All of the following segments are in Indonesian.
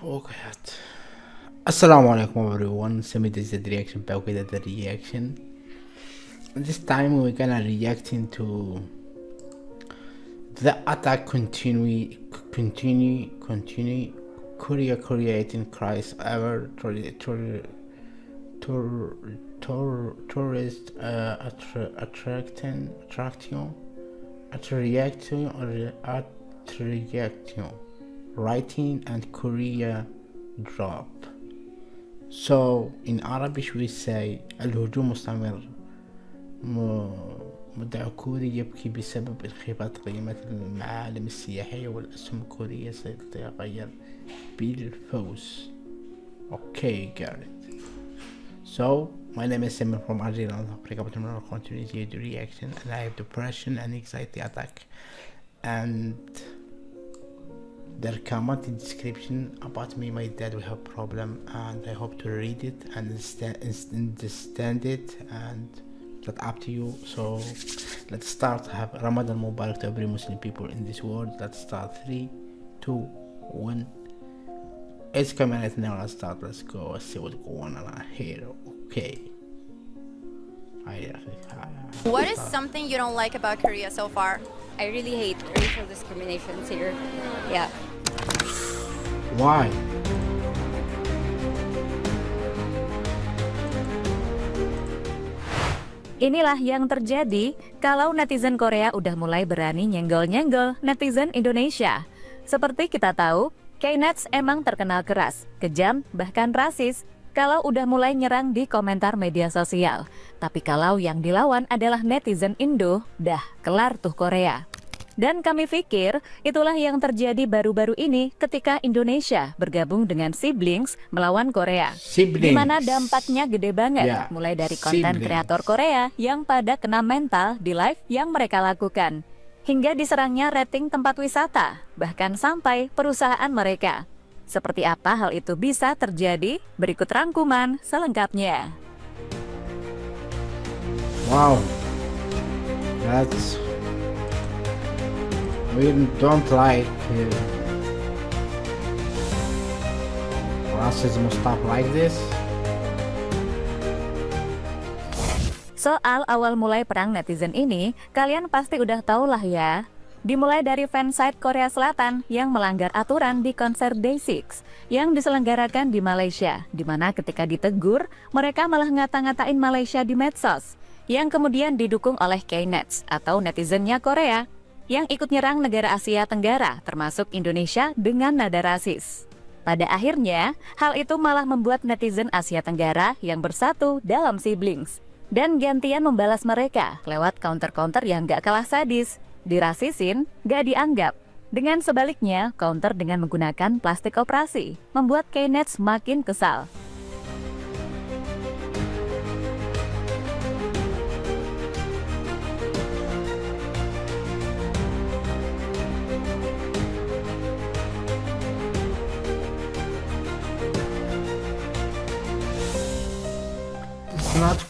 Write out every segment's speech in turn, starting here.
Okay. Assalamu alaikum everyone. Semi this is the reaction back with the reaction. This time we're gonna reacting to the attack continue Korea creating Christ ever tourist attraction writing and Korea drop. So in Arabic we say الهجوم مستمر مدعو كوري يبكي بسبب انخفاض قيمة المعالم السياحية والأسهم الكورية سيتغير بالفوز. Okay, got it. So my name is Simon from Algeria, North Africa, but I'm not continuing the reaction, and I have depression and anxiety attack, and their comment in description about me. My dad will have problem, and I hope to read it and understand it, and that's up to you. So let's start. Have Ramadan Mubarak to every Muslim people in this world. Let's start. 3, 2, 1. It's coming right now. Let's start. Let's go. Let's see what's going on here. Okay. What is something you don't like about Korea so far? I really hate racial discriminations here. Yeah. Why? Inilah yang terjadi kalau netizen Korea udah mulai berani nyenggol-nyenggol netizen Indonesia. Seperti kita tahu, K-Nets emang terkenal keras, kejam, bahkan rasis kalau udah mulai nyerang di komentar media sosial. Tapi kalau yang dilawan adalah netizen Indo, dah kelar tuh Korea. Dan kami pikir itulah yang terjadi baru-baru ini ketika Indonesia bergabung dengan Siblings melawan Korea. Di mana dampaknya gede banget, mulai dari konten kreator Korea yang pada kena mental di live yang mereka lakukan, hingga diserangnya rating tempat wisata, bahkan sampai perusahaan mereka. Seperti apa hal itu bisa terjadi? Berikut rangkuman selengkapnya. Wow, we don't like racism stuff like this. Soal awal mulai perang netizen ini, kalian pasti udah tau lah ya. Dimulai dari fansite Korea Selatan yang melanggar aturan di konser Day6 yang diselenggarakan di Malaysia, di mana ketika ditegur, mereka malah ngata-ngatain Malaysia di medsos, yang kemudian didukung oleh K-Nets atau netizennya Korea, yang ikut nyerang negara Asia Tenggara, termasuk Indonesia dengan nada rasis. Pada akhirnya, hal itu malah membuat netizen Asia Tenggara yang bersatu dalam Siblings, dan gantian membalas mereka lewat counter-counter yang gak kalah sadis. Dirasisin, gak dianggap. Dengan sebaliknya, counter dengan menggunakan plastik operasi, membuat K-Nets makin kesal.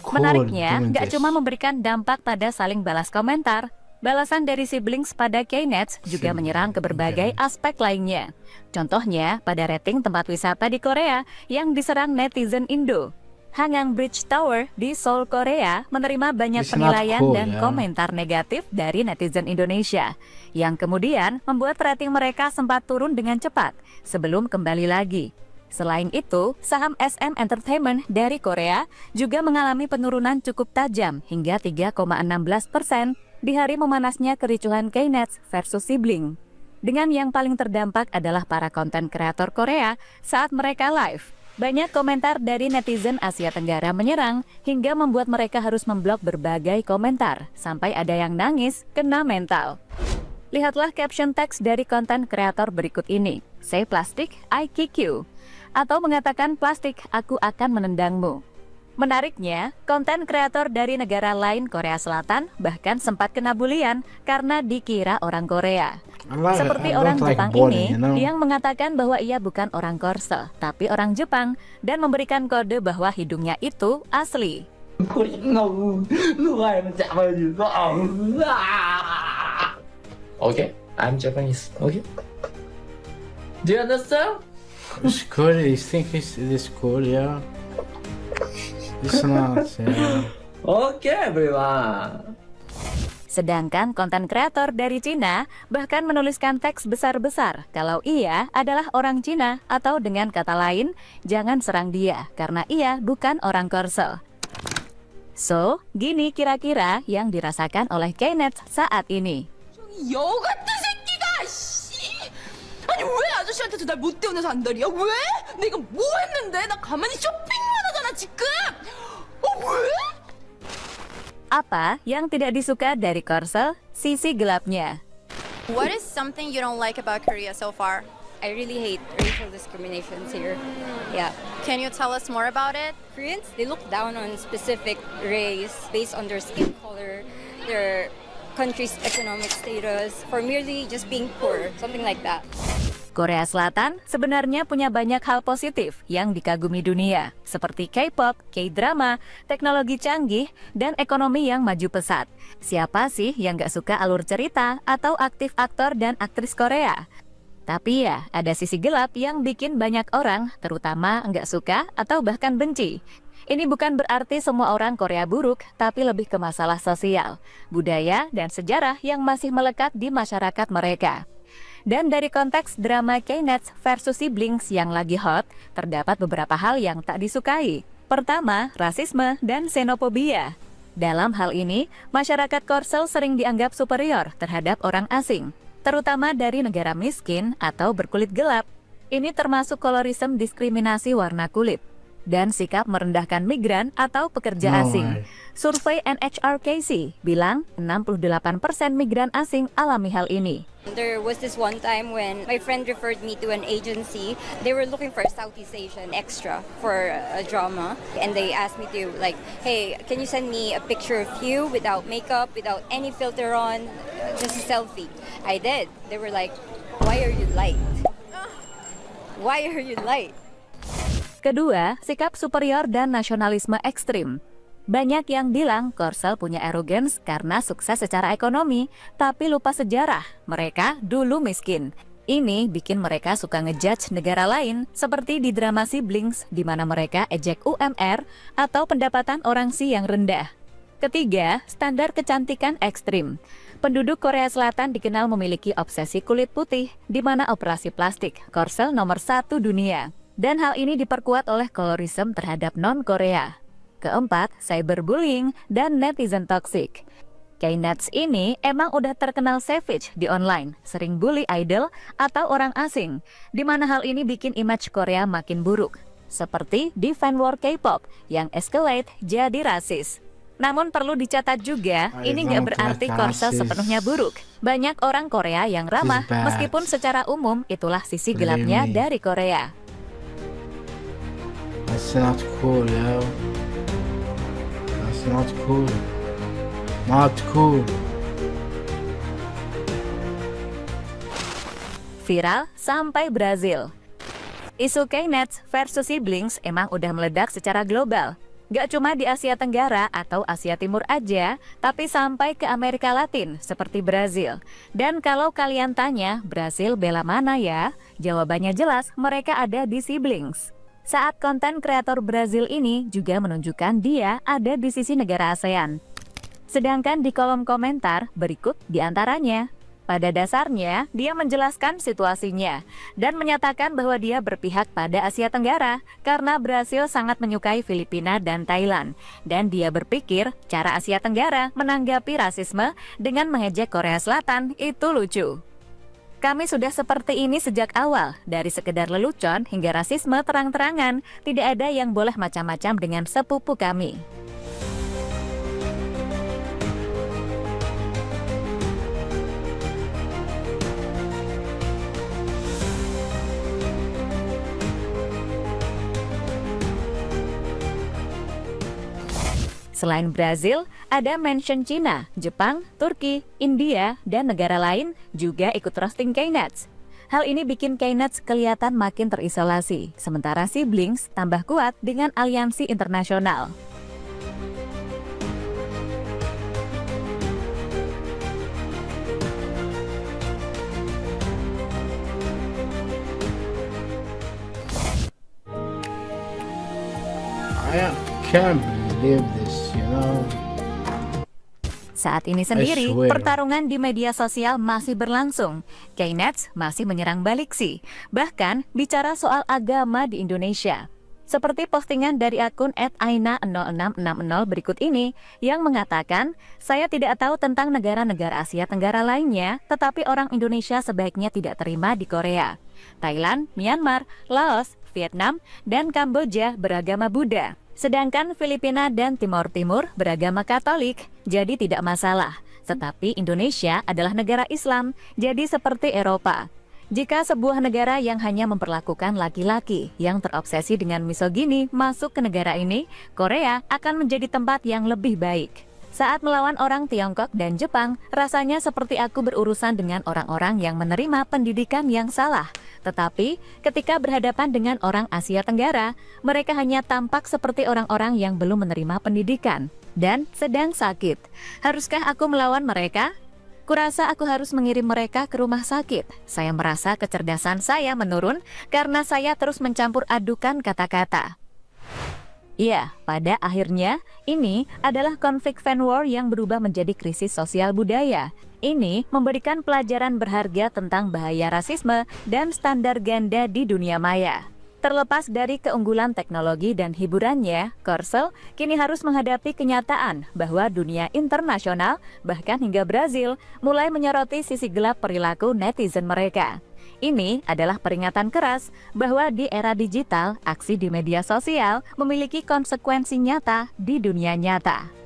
Menariknya, nggak cuma memberikan dampak pada saling balas komentar, balasan dari Siblings pada K-Nets juga menyerang ke berbagai aspek lainnya. Contohnya, pada rating tempat wisata di Korea yang diserang netizen Indo. Hangang Bridge Tower di Seoul, Korea menerima banyak penilaian dan komentar negatif dari netizen Indonesia, yang kemudian membuat rating mereka sempat turun dengan cepat sebelum kembali lagi. Selain itu, saham SM Entertainment dari Korea juga mengalami penurunan cukup tajam hingga 3,16% di hari memanasnya kericuhan K-Nets versus Sibling. Dengan yang paling terdampak adalah para konten kreator Korea saat mereka live. Banyak komentar dari netizen Asia Tenggara menyerang hingga membuat mereka harus memblok berbagai komentar, sampai ada yang nangis kena mental. Lihatlah caption teks dari konten kreator berikut ini. Say plastic, I kick you. Atau mengatakan plastik, aku akan menendangmu. Menariknya, konten kreator dari negara lain Korea Selatan bahkan sempat kena bulian karena dikira orang Korea. Seperti orang Jepang ini yang mengatakan bahwa ia bukan orang Korsel, tapi orang Jepang, dan memberikan kode bahwa hidungnya itu asli. Okay, I'm Japanese. Okay. Do you understand? It's cool. You think it is cool, yeah? It's not, yeah. Okay, everyone. Sedangkan konten kreator dari Cina bahkan menuliskan teks besar-besar kalau ia adalah orang Cina atau dengan kata lain, jangan serang dia karena ia bukan orang Korsel. So, gini kira-kira yang dirasakan oleh Knet saat ini. 여 같은 새끼가 씨. 아니 왜 아저씨한테도 날 못 태우면서 안달이야? 왜? 내가 뭐 했는데? 나 가만히 쇼핑만 하잖아 지금. 왜? Apa yang tidak disuka dari Korsel? Sisi gelapnya. What is something you don't like about Korea so far? I really hate racial discriminations here. Yeah. Can you tell us more about it? Koreans, they look down on specific race based on their skin color, their country's economic status, for merely just being poor, something like that. Korea Selatan sebenarnya punya banyak hal positif yang dikagumi dunia, seperti K-pop, K-drama, teknologi canggih, dan ekonomi yang maju pesat. Siapa sih yang gak suka alur cerita atau aktif aktor dan aktris Korea? Tapi ya, ada sisi gelap yang bikin banyak orang, terutama nggak suka atau bahkan benci. Ini bukan berarti semua orang Korea buruk, tapi lebih ke masalah sosial, budaya, dan sejarah yang masih melekat di masyarakat mereka. Dan dari konteks drama Knet versus Siblings yang lagi hot, terdapat beberapa hal yang tak disukai. Pertama, rasisme dan xenofobia. Dalam hal ini, masyarakat Korsel sering dianggap superior terhadap orang asing, terutama dari negara miskin atau berkulit gelap. Ini termasuk colorism, diskriminasi warna kulit, dan sikap merendahkan migran atau pekerja asing. Survei NHRKC bilang 68% migran asing alami hal ini. There was this one time when my friend referred me to an agency. They were looking for a Southeast Asian extra for a drama. And they asked me to like, hey, can you send me a picture of you without makeup, without any filter on, just a selfie? I did. They were like, why are you light? Why are you light? Kedua, sikap superior dan nasionalisme ekstrim. Banyak yang bilang Korsel punya arrogance karena sukses secara ekonomi, tapi lupa sejarah. Mereka dulu miskin. Ini bikin mereka suka ngejudge negara lain, seperti di drama Siblings, di mana mereka ejek UMR atau pendapatan orang sih yang rendah. Ketiga, standar kecantikan ekstrim. Penduduk Korea Selatan dikenal memiliki obsesi kulit putih, di mana operasi plastik Korsel nomor 1 dunia. Dan hal ini diperkuat oleh colorism terhadap non-Korea. Keempat, cyberbullying dan netizen toxic. Knets ini emang udah terkenal savage di online, sering bully idol atau orang asing, di mana hal ini bikin image Korea makin buruk. Seperti di fan war K-pop yang escalate jadi rasis. Namun perlu dicatat juga, ini nggak berarti Korsel sepenuhnya buruk. Banyak orang Korea yang ramah, meskipun secara umum itulah sisi gelapnya dari Korea. That's not cool, yo. That's not cool. Not cool. Viral sampai Brazil. Isu Knet versus Siblings emang udah meledak secara global. Gak cuma di Asia Tenggara atau Asia Timur aja, tapi sampai ke Amerika Latin seperti Brazil. Dan kalau kalian tanya, Brazil bela mana ya? Jawabannya jelas, mereka ada di Siblings. Saat konten kreator Brazil ini juga menunjukkan dia ada di sisi negara ASEAN. Sedangkan di kolom komentar berikut diantaranya. Pada dasarnya, dia menjelaskan situasinya dan menyatakan bahwa dia berpihak pada Asia Tenggara karena Brazil sangat menyukai Filipina dan Thailand. Dan dia berpikir cara Asia Tenggara menanggapi rasisme dengan mengejek Korea Selatan itu lucu. Kami sudah seperti ini sejak awal, dari sekedar lelucon hingga rasisme terang-terangan, tidak ada yang boleh macam-macam dengan sepupu kami. Selain Brazil, ada mention Cina, Jepang, Turki, India, dan negara lain juga ikut roasting Knets. Hal ini bikin Knets kelihatan makin terisolasi, sementara Siblings tambah kuat dengan aliansi internasional. I can't believe this, you know. Saat ini sendiri, swear. pertarungan di media sosial masih berlangsung. Knet masih menyerang balik sih. Bahkan bicara soal agama di Indonesia. Seperti postingan dari akun @aina0660 berikut ini yang mengatakan, saya tidak tahu tentang negara-negara Asia Tenggara lainnya, tetapi orang Indonesia sebaiknya tidak terima di Korea. Thailand, Myanmar, Laos, Vietnam, dan Kamboja beragama Buddha. Sedangkan Filipina dan Timor Timur beragama Katolik, jadi tidak masalah. Tetapi Indonesia adalah negara Islam, jadi seperti Eropa. Jika sebuah negara yang hanya memperlakukan laki-laki yang terobsesi dengan misogini masuk ke negara ini, Korea akan menjadi tempat yang lebih baik. Saat melawan orang Tiongkok dan Jepang, rasanya seperti aku berurusan dengan orang-orang yang menerima pendidikan yang salah. Tetapi, ketika berhadapan dengan orang Asia Tenggara, mereka hanya tampak seperti orang-orang yang belum menerima pendidikan dan sedang sakit. Haruskah aku melawan mereka? Kurasa aku harus mengirim mereka ke rumah sakit. Saya merasa kecerdasan saya menurun karena saya terus mencampur adukan kata-kata. Ya, pada akhirnya, ini adalah konflik fan war yang berubah menjadi krisis sosial budaya. Ini memberikan pelajaran berharga tentang bahaya rasisme dan standar ganda di dunia maya. Terlepas dari keunggulan teknologi dan hiburannya, Korsel kini harus menghadapi kenyataan bahwa dunia internasional, bahkan hingga Brazil, mulai menyoroti sisi gelap perilaku netizen mereka. Ini adalah peringatan keras bahwa di era digital, aksi di media sosial memiliki konsekuensi nyata di dunia nyata.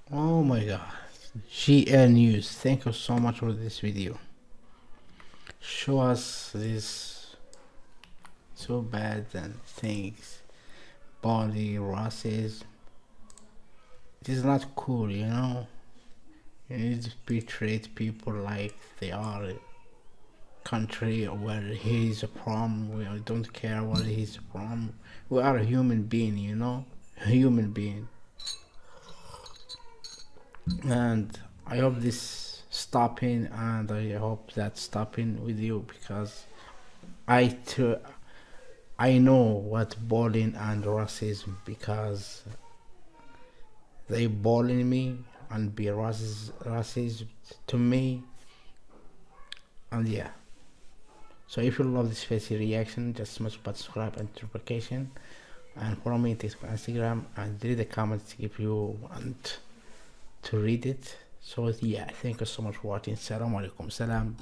Oh my god. GL News, thank you so much for this video. Show us this so bad and things. Body, racism. It is not cool, you know. You need to treat people like they are a country where he is from. We don't care where he's from. We are a human being, you know. A human being. And I hope this stopping, and I hope that stopping with you, because I know what bullying and racism, because they bullying me and be racist to me, and yeah. So if you love this fancy reaction, just smash button, subscribe and notification, and follow me on Instagram, and read the comments if you want to read it. So yeah, thank you so much for watching. Assalamu alaikum. Salam.